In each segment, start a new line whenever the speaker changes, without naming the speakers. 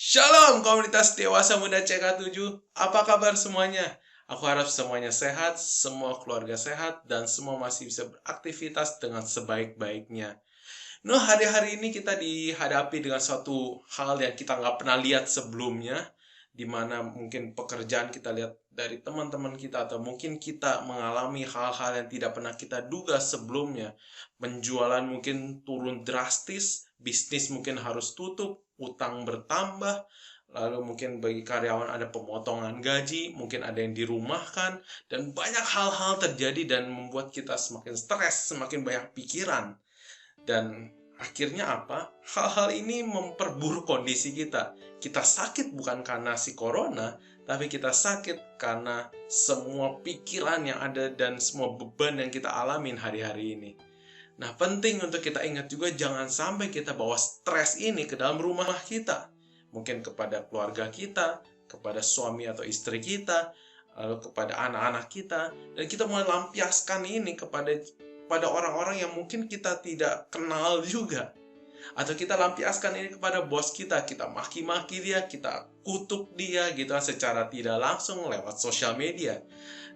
Shalom komunitas Dewasa Muda CK7. Apa kabar semuanya? Aku harap semuanya sehat, semua keluarga sehat, dan semua masih bisa beraktivitas dengan sebaik-baiknya. Hari-hari ini kita dihadapi dengan suatu hal yang kita nggak pernah lihat sebelumnya, di mana mungkin pekerjaan kita lihat dari teman-teman kita, atau mungkin kita mengalami hal-hal yang tidak pernah kita duga sebelumnya. Penjualan mungkin turun drastis, bisnis mungkin harus tutup, utang bertambah, lalu mungkin bagi karyawan ada pemotongan gaji, mungkin ada yang dirumahkan, dan banyak hal-hal terjadi dan membuat kita semakin stres, semakin banyak pikiran. Dan akhirnya apa? Hal-hal ini memperburuk kondisi kita. Kita sakit bukan karena si corona, tapi kita sakit karena semua pikiran yang ada dan semua beban yang kita alamin hari-hari ini. Nah, penting untuk kita ingat juga jangan sampai kita bawa stres ini ke dalam rumah kita. Mungkin kepada keluarga kita, kepada suami atau istri kita, lalu kepada anak-anak kita, dan kita mulai lampiaskan ini kepada orang-orang yang mungkin kita tidak kenal juga. Atau kita lampiaskan ini kepada bos kita maki-maki dia, kita kutuk dia gitu secara tidak langsung lewat sosial media.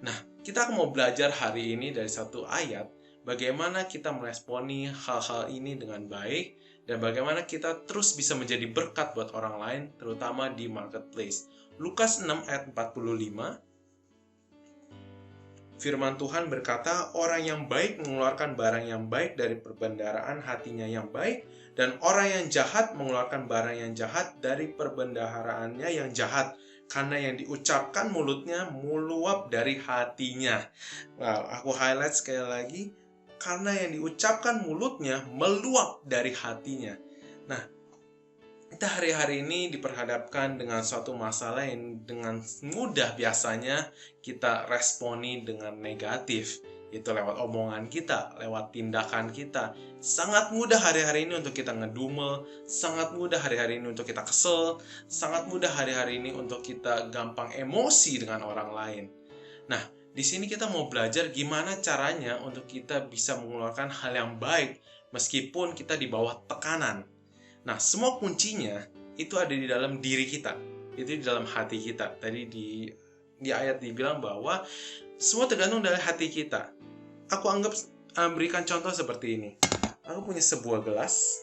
Nah, kita akan mau belajar hari ini dari satu ayat, bagaimana kita meresponi hal-hal ini dengan baik, dan bagaimana kita terus bisa menjadi berkat buat orang lain, terutama di marketplace. Lukas 6 ayat 45, Firman Tuhan berkata, orang yang baik mengeluarkan barang yang baik dari perbendaharaan hatinya yang baik, dan orang yang jahat mengeluarkan barang yang jahat dari perbendaharaannya yang jahat, karena yang diucapkan mulutnya meluap dari hatinya. Nah, aku highlight sekali lagi, karena yang diucapkan mulutnya meluap dari hatinya. Nah, kita hari-hari ini diperhadapkan dengan suatu masalah yang dengan mudah biasanya kita responi dengan negatif. Itu lewat omongan kita, lewat tindakan kita. Sangat mudah hari-hari ini untuk kita ngedumel, sangat mudah hari-hari ini untuk kita kesel, sangat mudah hari-hari ini untuk kita gampang emosi dengan orang lain. Nah, di sini kita mau belajar gimana caranya untuk kita bisa mengeluarkan hal yang baik meskipun kita di bawah tekanan. Nah, semua kuncinya itu ada di dalam diri kita. Itu di dalam hati kita. Tadi di ayat dibilang bahwa semua tergantung dari hati kita. Aku anggap berikan contoh seperti ini. Aku punya sebuah gelas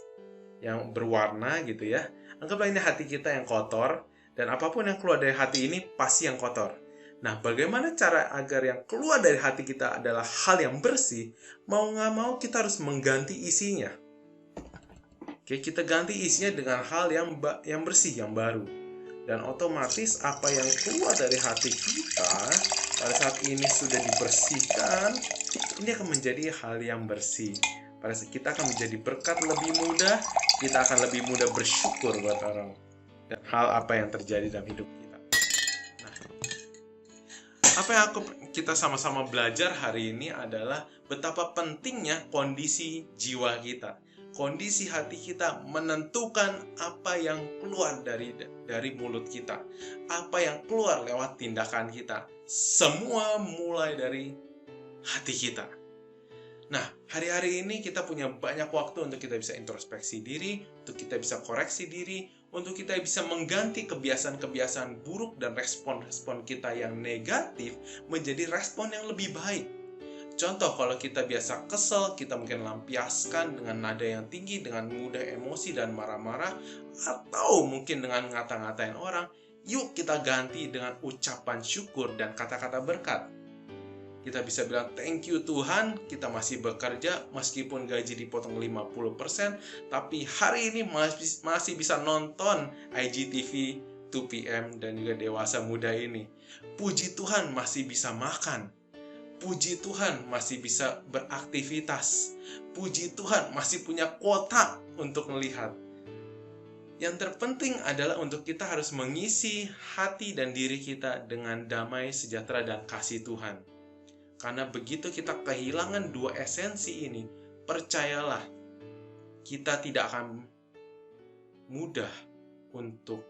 yang berwarna gitu ya. Anggaplah ini hati kita yang kotor, dan apapun yang keluar dari hati ini pasti yang kotor. Nah, bagaimana cara agar yang keluar dari hati kita adalah hal yang bersih? Mau nggak mau kita harus mengganti isinya. Oke, kita ganti isinya dengan hal yang bersih, yang baru. Dan otomatis apa yang keluar dari hati kita pada saat ini sudah dibersihkan, ini akan menjadi hal yang bersih. Pada saat kita akan menjadi berkat lebih mudah, kita akan lebih mudah bersyukur buat orang. Dan hal apa yang terjadi dalam hidup kita. Nah, apa yang kita sama-sama belajar hari ini adalah betapa pentingnya kondisi jiwa kita. Kondisi hati kita menentukan apa yang keluar dari mulut kita, apa yang keluar lewat tindakan kita. Semua mulai dari hati kita. Nah, hari-hari ini kita punya banyak waktu untuk kita bisa introspeksi diri, untuk kita bisa koreksi diri, untuk kita bisa mengganti kebiasaan-kebiasaan buruk dan respon-respon kita yang negatif menjadi respon yang lebih baik. Contoh, kalau kita biasa kesel, kita mungkin lampiaskan dengan nada yang tinggi, dengan mudah emosi dan marah-marah, atau mungkin dengan ngata-ngatain orang. Yuk kita ganti dengan ucapan syukur dan kata-kata berkat. Kita bisa bilang, thank you Tuhan, kita masih bekerja, meskipun gaji dipotong 50%, tapi hari ini masih bisa nonton IGTV 2PM dan juga Dewasa Muda ini. Puji Tuhan masih bisa makan. Puji Tuhan masih bisa beraktivitas. Puji Tuhan masih punya kuota untuk melihat. Yang terpenting adalah untuk kita harus mengisi hati dan diri kita dengan damai, sejahtera, dan kasih Tuhan. Karena begitu kita kehilangan dua esensi ini, percayalah, kita tidak akan mudah untuk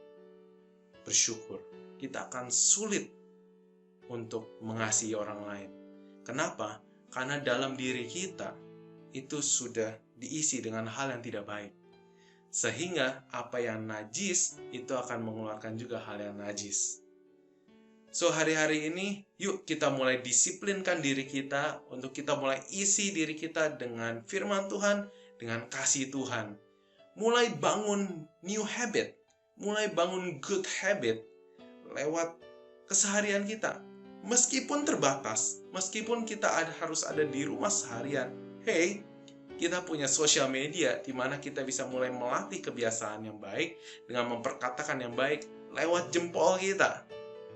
bersyukur. Kita akan sulit untuk mengasihi orang lain. Kenapa? Karena dalam diri kita itu sudah diisi dengan hal yang tidak baik. Sehingga apa yang najis itu akan mengeluarkan juga hal yang najis. So, hari-hari ini yuk kita mulai disiplinkan diri kita untuk kita mulai isi diri kita dengan firman Tuhan, dengan kasih Tuhan. Mulai bangun new habit, mulai bangun good habit lewat keseharian kita. Meskipun terbatas, meskipun kita harus ada di rumah seharian, hey, kita punya sosial media di mana kita bisa mulai melatih kebiasaan yang baik dengan memperkatakan yang baik lewat jempol kita.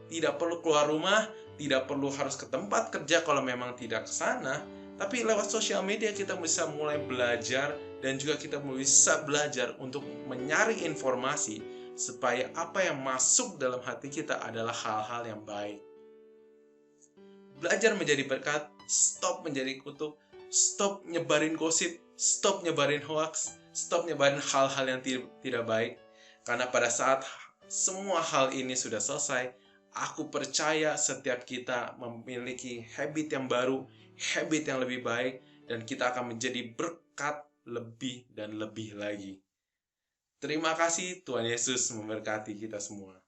Tidak perlu keluar rumah, tidak perlu harus ke tempat kerja kalau memang tidak ke sana, tapi lewat sosial media kita bisa mulai belajar dan juga kita bisa belajar untuk menyaring informasi supaya apa yang masuk dalam hati kita adalah hal-hal yang baik. Belajar menjadi berkat, stop menjadi kutuk, stop nyebarin gosip, stop nyebarin hoax, stop nyebarin hal-hal yang tidak baik. Karena pada saat semua hal ini sudah selesai, aku percaya setiap kita memiliki habit yang baru, habit yang lebih baik, dan kita akan menjadi berkat lebih dan lebih lagi. Terima kasih, Tuhan Yesus memberkati kita semua.